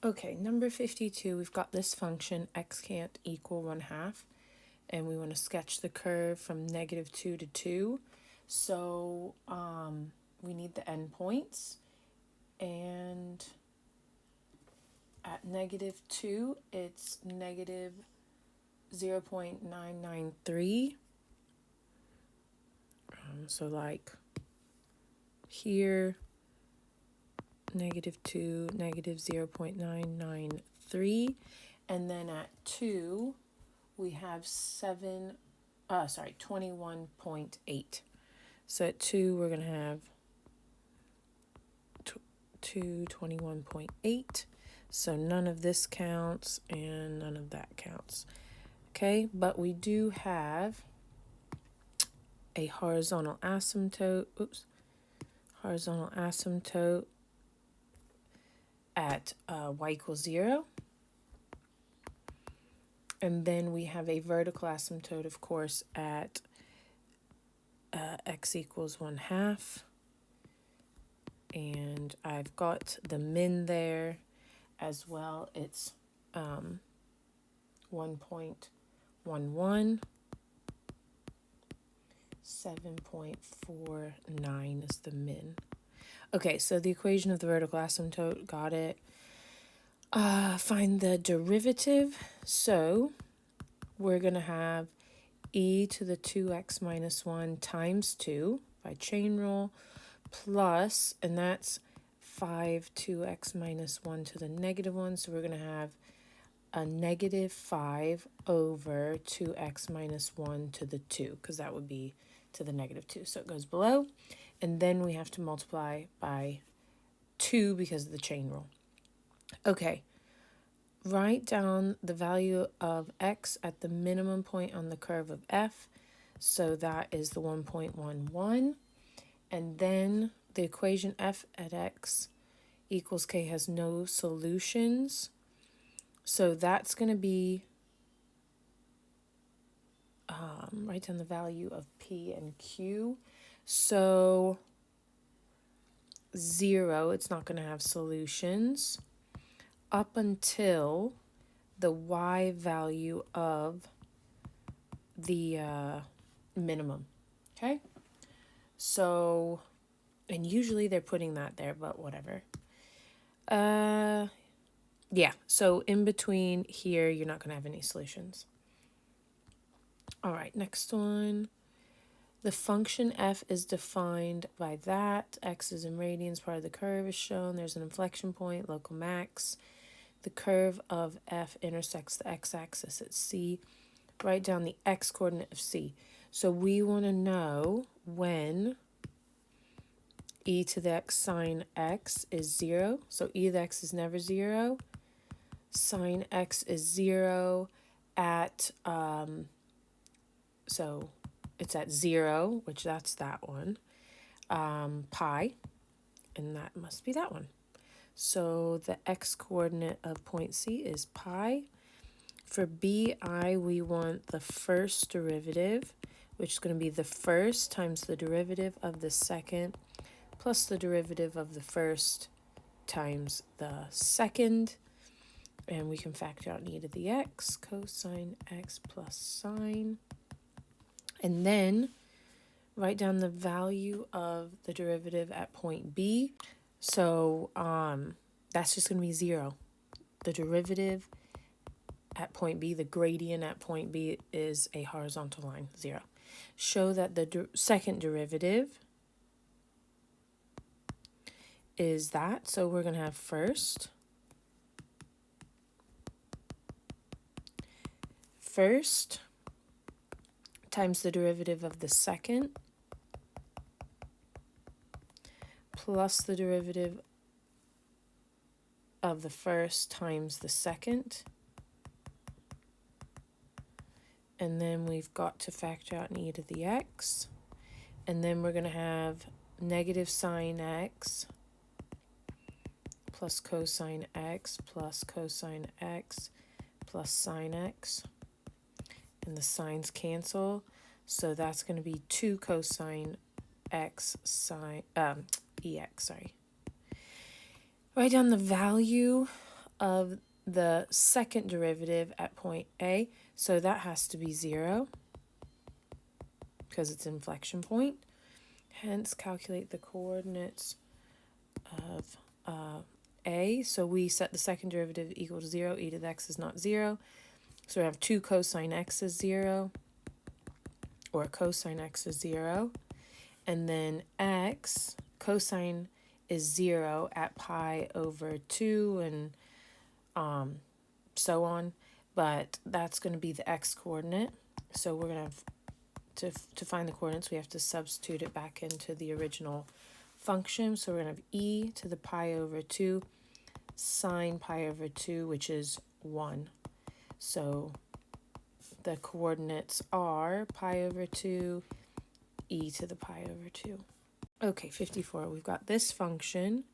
Okay, number 52, we've got this function, x can't equal 1/2, and we want to sketch the curve from -2 to 2. So we need the endpoints, and at -2, it's negative 0.993. So like here, -2, negative 0.993, and then at 2 we have 21.8. So at 2 we're going to have 21.8. So none of this counts and none of that counts. Okay, but we do have a horizontal asymptote. Horizontal asymptote at y equals 0. And then we have a vertical asymptote, of course, at x equals 1/2. And I've got the min there as well. It's 1.11. 7.49 is the min. Okay, so the equation of the vertical asymptote, got it. Find the derivative. So we're going to have e to the 2x minus 1 times 2 by chain rule plus, and that's 5 2x minus 1 to the -1. So we're going to have a -5 over 2x minus 1 to the 2, because that would be to the -2. So it goes below, and then we have to multiply by 2 because of the chain rule. Okay, write down the value of x at the minimum point on the curve of f. So that is the 1.11. And then the equation f at x equals k has no solutions. So that's going to be, write down the value of p and q. So 0, it's not going to have solutions up until the y value of the minimum. Okay? So, and usually they're putting that there, but whatever. Yeah, so in between here, you're not going to have any solutions. All right, next one. The function f is defined by that. X is in radians, part of the curve is shown. There's an inflection point, local max. The curve of f intersects the x-axis at C. Write down the x-coordinate of C. So we want to know when e to the x sine x is 0. So e to the x is never 0. Sine x is 0 at, so it's at 0, which that's that one, pi, and that must be that one. So the x-coordinate of point C is pi. For bi, we want the first derivative, which is going to be the first times the derivative of the second plus the derivative of the first times the second. And we can factor out e to the x, cosine x plus sine. And then write down the value of the derivative at point B. So that's just going to be 0. The derivative at point B, the gradient at point B, is a horizontal line, 0. Show that the second derivative is that. So we're going to have first times the derivative of the second plus the derivative of the first times the second. And then we've got to factor out an e to the x. And then we're going to have negative sine x plus cosine x plus cosine x plus sine x. And the signs cancel. So that's going to be 2 cosine x sine, ex, sorry. Write down the value of the second derivative at point A. So that has to be 0 because it's inflection point. Hence, calculate the coordinates of A. So we set the second derivative equal to 0. E to the x is not 0. So we have 2 cosine x is 0, or cosine x is 0. And then x, cosine is 0 at pi over 2 and so on. But that's going to be the x coordinate. So we're going to have to find the coordinates, we have to substitute it back into the original function. So we're going to have e to the pi over 2 sine pi over 2, which is 1. So the coordinates are pi over 2, e to the pi over 2. Okay, 54. We've got this function.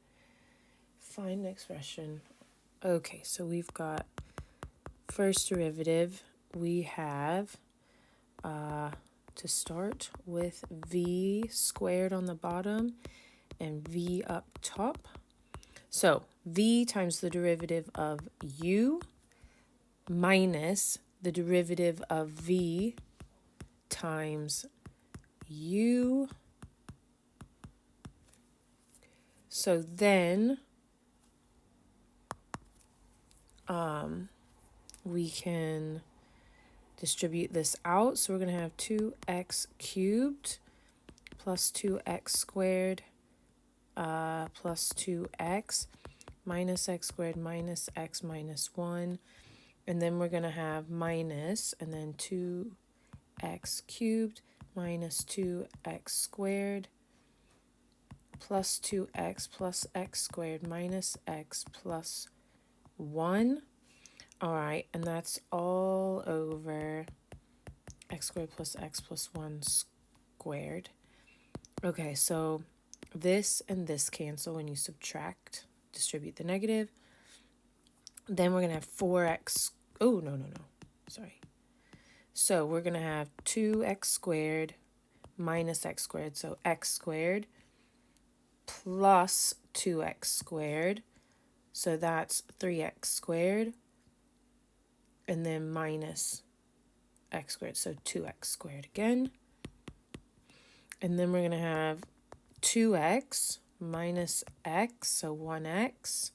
Find the expression. Okay, so we've got first derivative. We have to start with v squared on the bottom and v up top. So v times the derivative of u minus the derivative of v times u. So then we can distribute this out. So we're going to have 2x cubed plus 2x squared plus 2x minus x squared minus x minus 1. And then we're going to have minus, and then 2x cubed minus 2x squared plus 2x plus x squared minus x plus 1. All right, and that's all over x squared plus x plus 1 squared. Okay, so this and this cancel when you subtract, distribute the negative. Then we're going to have 4x. Oh, no. Sorry. So we're going to have 2x squared minus x squared. So x squared plus 2x squared. So that's 3x squared. And then minus x squared. So 2x squared again. And then we're going to have 2x minus x. So 1x.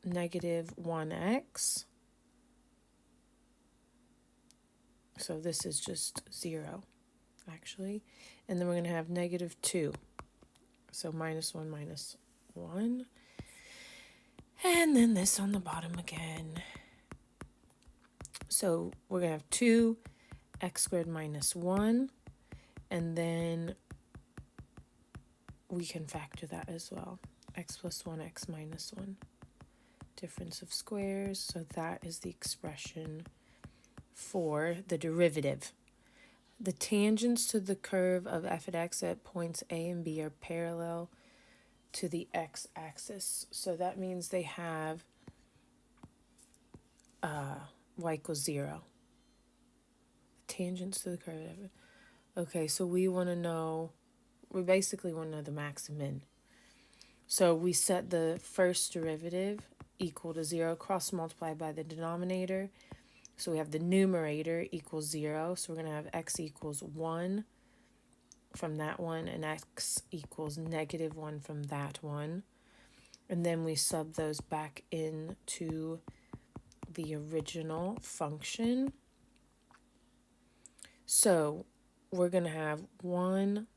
Negative 1x. So this is just 0, actually. And then we're going to have negative 2. So minus 1 minus 1. And then this on the bottom again. So we're going to have 2x squared minus 1. And then we can factor that as well. X plus 1, x minus 1. Difference of squares. So that is the expression for the derivative. The tangents to the curve of f at x at points A and B are parallel to the x-axis. So that means they have y equals 0. Tangents to the curve of it. Okay, so we basically want to know the max and min. So we set the first derivative equal to 0, cross multiply by the denominator. So we have the numerator equals 0. So we're going to have x equals 1 from that one, and x equals negative 1 from that one. And then we sub those back into the original function. So we're going to have 1.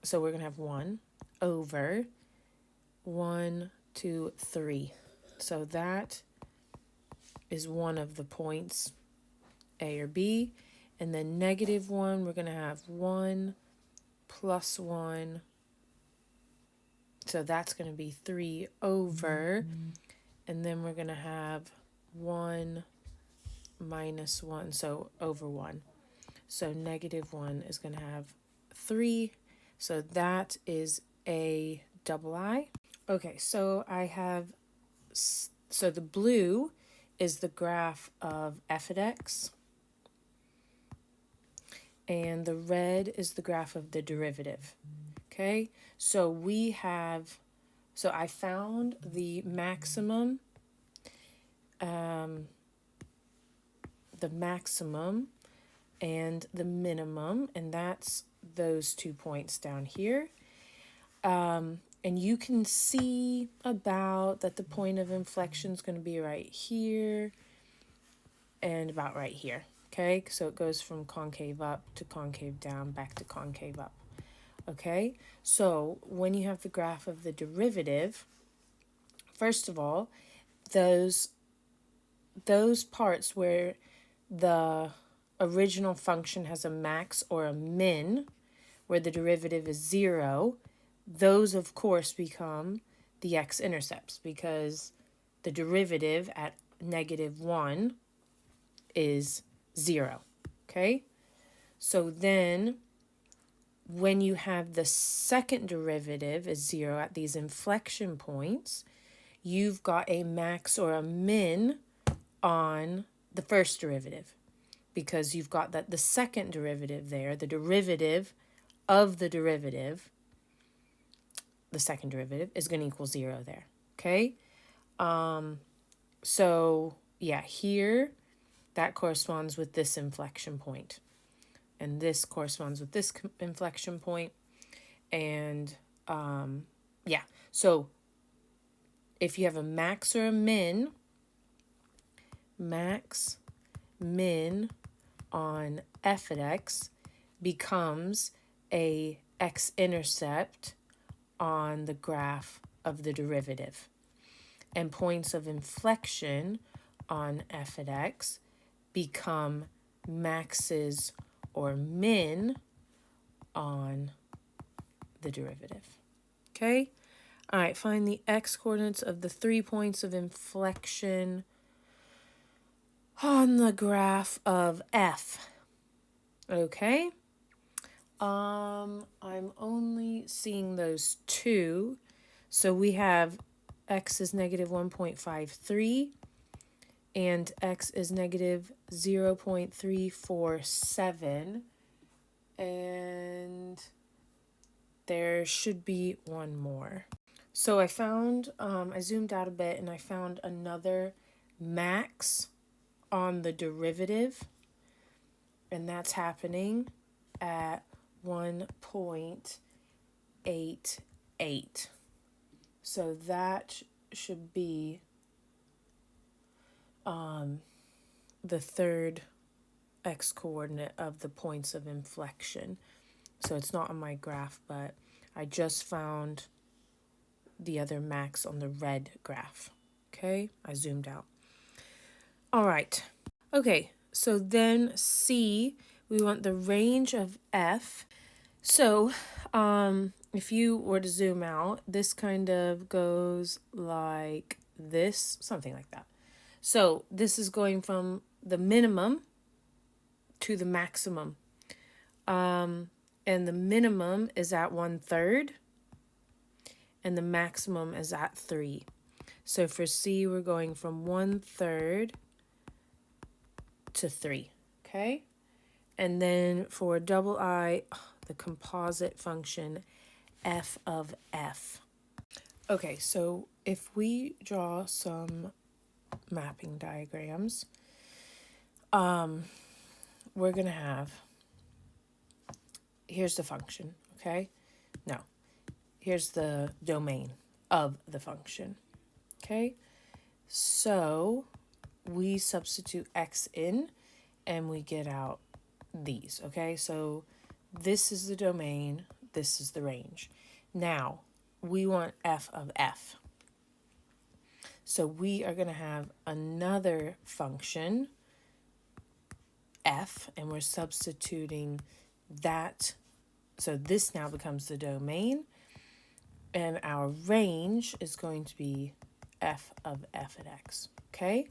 So we're going to have 1 over 1, 2, 3. So that is one of the points, A or B. And then negative 1, we're going to have 1 plus 1. So that's going to be 3 over. And then we're going to have 1 minus 1, so over 1. So negative 1 is going to have 3. So that is a double I. Okay, so so the blue is the graph of f at x. And the red is the graph of the derivative. Okay, so we have So I found the maximum, the maximum and the minimum, and that's those 2 points down here. And you can see about that the point of inflection is going to be right here and about right here. Okay, so it goes from concave up to concave down, back to concave up. Okay, so when you have the graph of the derivative, first of all, those parts where the original function has a max or a min, where the derivative is 0, those of course become the x-intercepts, because the derivative at -1 is 0. Okay, so then when you have the second derivative is 0 at these inflection points, you've got a max or a min on the first derivative, because you've got that the second derivative there, the derivative of the derivative, the second derivative is going to equal 0 there. Okay, so yeah, here that corresponds with this inflection point, and this corresponds with this inflection point, and yeah, so if you have a max or a min, max min on f at x becomes a x-intercept on the graph of the derivative, and points of inflection on f at x become maxes or min on the derivative. Okay? All right, find the x-coordinates of the 3 points of inflection on the graph of f. Okay? I'm only seeing those 2. So we have x is -1.53 and x is -0.347, and there should be one more. So I found, I zoomed out a bit and I found another max on the derivative, and that's happening at 1.88. So that should be the third x-coordinate of the points of inflection. So it's not on my graph, but I just found the other max on the red graph. Okay, I zoomed out. All right. Okay, so then C, we want the range of f. So if you were to zoom out, this kind of goes like this, something like that. So this is going from the minimum to the maximum. And the minimum is at 1/3 and the maximum is at 3. So for C, we're going from 1/3 to 3. Okay? And then for double I, the composite function f of f. Okay, so if we draw some mapping diagrams, we're going to have, here's the function, okay? No, here's the domain of the function, okay? So we substitute x in and we get out these, okay? So this is the domain, this is the range. Now, we want f of f. So we are going to have another function, f, and we're substituting that. So this now becomes the domain, and our range is going to be f of f at x, okay?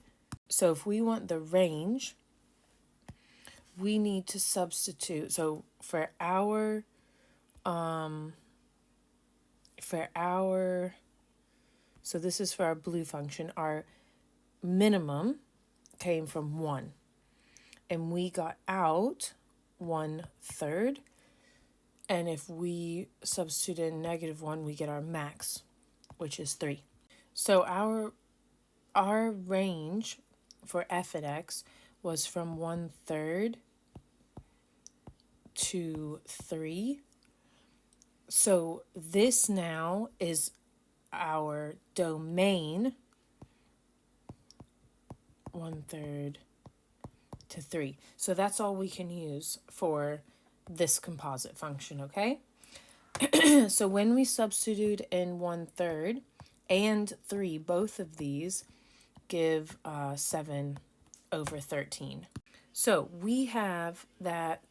So if we want the range, we need to substitute. So for our so this is for our blue function, our minimum came from 1, and we got out 1/3, and if we substitute in -1, we get our max which is 3. So our range for f at x was from 1/3 to 3. So this now is our domain, 1/3 to 3. So that's all we can use for this composite function, okay? So when we substitute in 1/3 and 3, both of these give 7/13. So we have that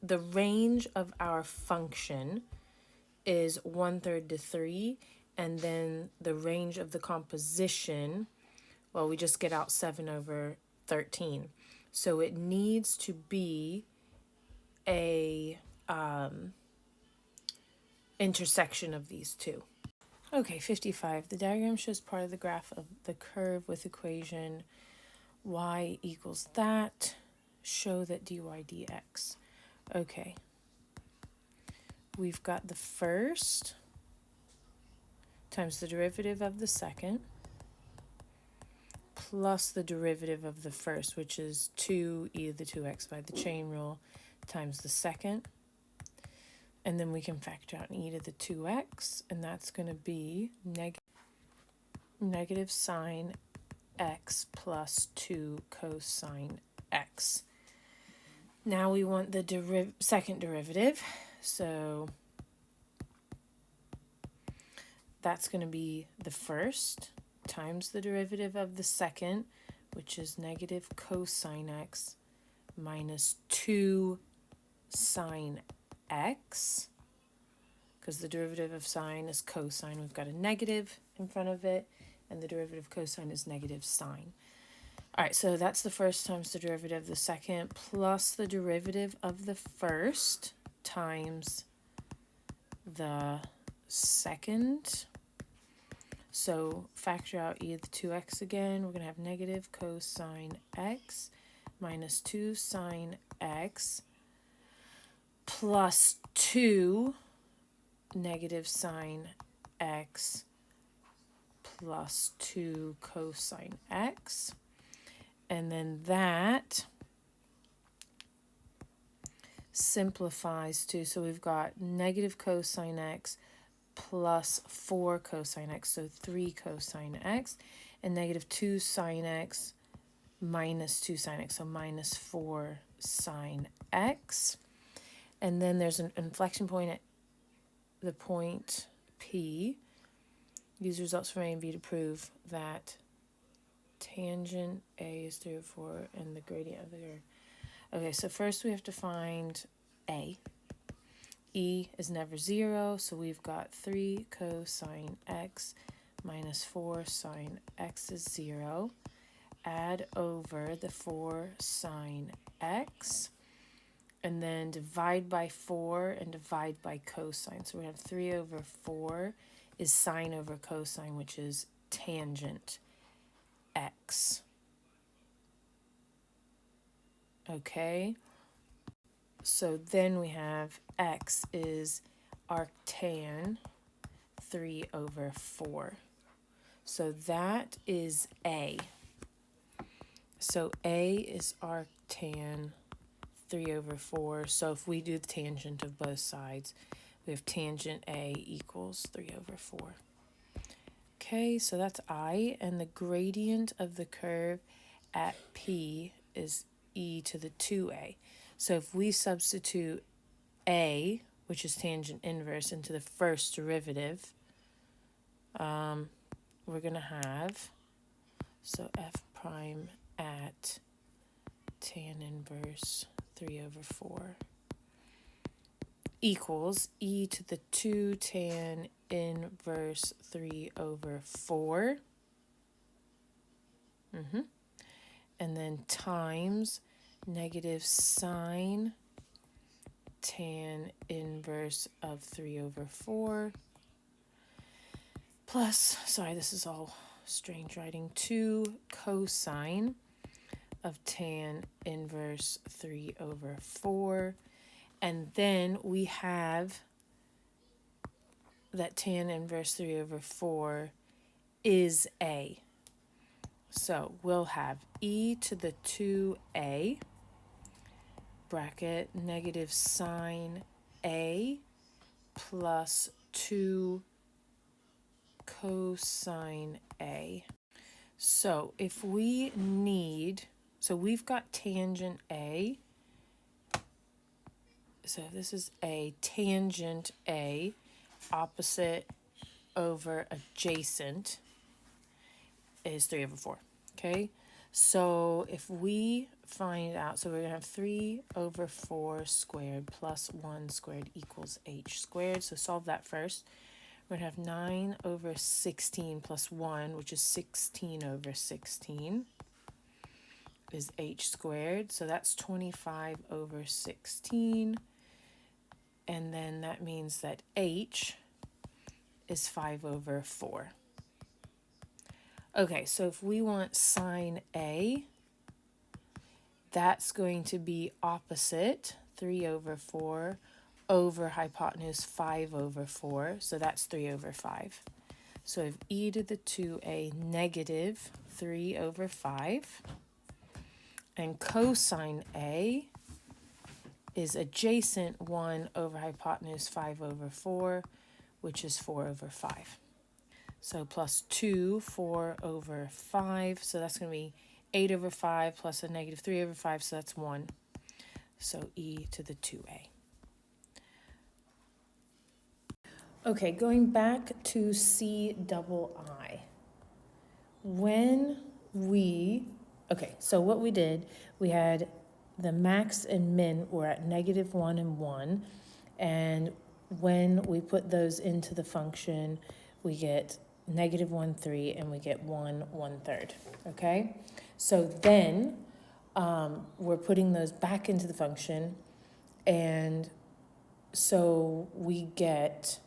the range of our function is 1/3 to 3, and then the range of the composition, well, we just get out 7/13. So it needs to be a intersection of these two. Okay, 55. The diagram shows part of the graph of the curve with equation y equals that. Show that dy dx. Okay. We've got the first times the derivative of the second plus the derivative of the first, which is 2e to the 2x by the chain rule, times the second. And then we can factor out e to the 2x, and that's going to be negative sine x plus 2 cosine x. Now we want the second derivative, so that's going to be the first times the derivative of the second, which is negative cosine x minus 2 sine x, because the derivative of sine is cosine. We've got a negative in front of it, and the derivative of cosine is negative sine. All right, so that's the first times the derivative of the second plus the derivative of the first times the second. So factor out e to the 2x again. We're going to have negative cosine x minus 2 sine x plus 2 negative sine x plus 2 cosine x. And then that simplifies to, so we've got negative cosine x plus 4 cosine x, so 3 cosine x, and negative 2 sine x minus 2 sine x, so minus 4 sine x. And then there's an inflection point at the point P. Use results from A and B to prove that tangent A is 3/4 and the gradient of the curve. Okay, so first we have to find A. E is never 0, so we've got 3 cosine x minus 4 sine x is 0. Add over the 4 sine x, and then divide by 4 and divide by cosine. So we have 3/4 is sine over cosine, which is tangent x. Okay, so then we have x is arctan 3/4. So that is A. So A is arctan 3/4. So if we do the tangent of both sides, we have tangent A equals 3/4. Okay, so that's I, and the gradient of the curve at P is e to the 2a. So if we substitute a, which is tangent inverse, into the first derivative, we're going to have, so f prime at tan inverse 3/4 equals e to the 2 tan inverse 3/4. And then times negative sine tan inverse of 3/4 plus, sorry, this is all strange writing, 2 cosine of tan inverse 3/4. And then we have that tan inverse 3 over 4 is a. So we'll have e to the 2a bracket negative sine a plus 2 cosine a. So if we need, so we've got tangent a. So this is a tangent a, opposite over adjacent is 3 over 4. Okay, so if we find out, so we're going to have 3 over 4 squared plus 1 squared equals h squared. So solve that first. We're going to have 9 over 16 plus 1, which is 16 over 16, is h squared. So that's 25 over 16. And then that means that h is 5 over 4. Okay, so if we want sine A, that's going to be opposite 3 over 4 over hypotenuse 5 over 4. So that's 3 over 5. So if e to the 2a negative 3 over 5. And cosine A is adjacent 1 over hypotenuse 5 over 4, which is 4 over 5. So plus 2, 4 over 5. So that's going to be 8 over 5 plus a negative 3 over 5. So that's 1. So e to the 2a. Okay, going back to C double I. So what we did, we had the max and min were at negative 1 and 1. And when we put those into the function, we get negative 1, 3, and we get 1, 1/3, okay? So then we're putting those back into the function, and so we get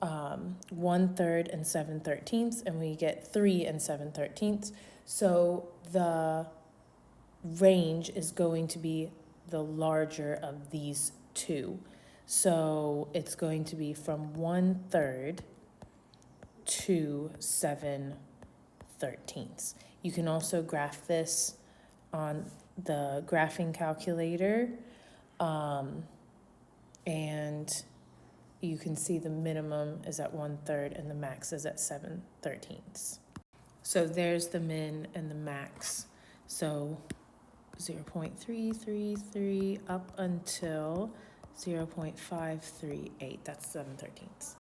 1/3 and 7/13, and we get 3 and 7/13. So the range is going to be the larger of these two. So it's going to be from 1/3 to 7/13. You can also graph this on the graphing calculator, and you can see the minimum is at 1/3 and the max is at 7/13. So there's the min and the max. So 0.333 up until 0.538. That's 7/13.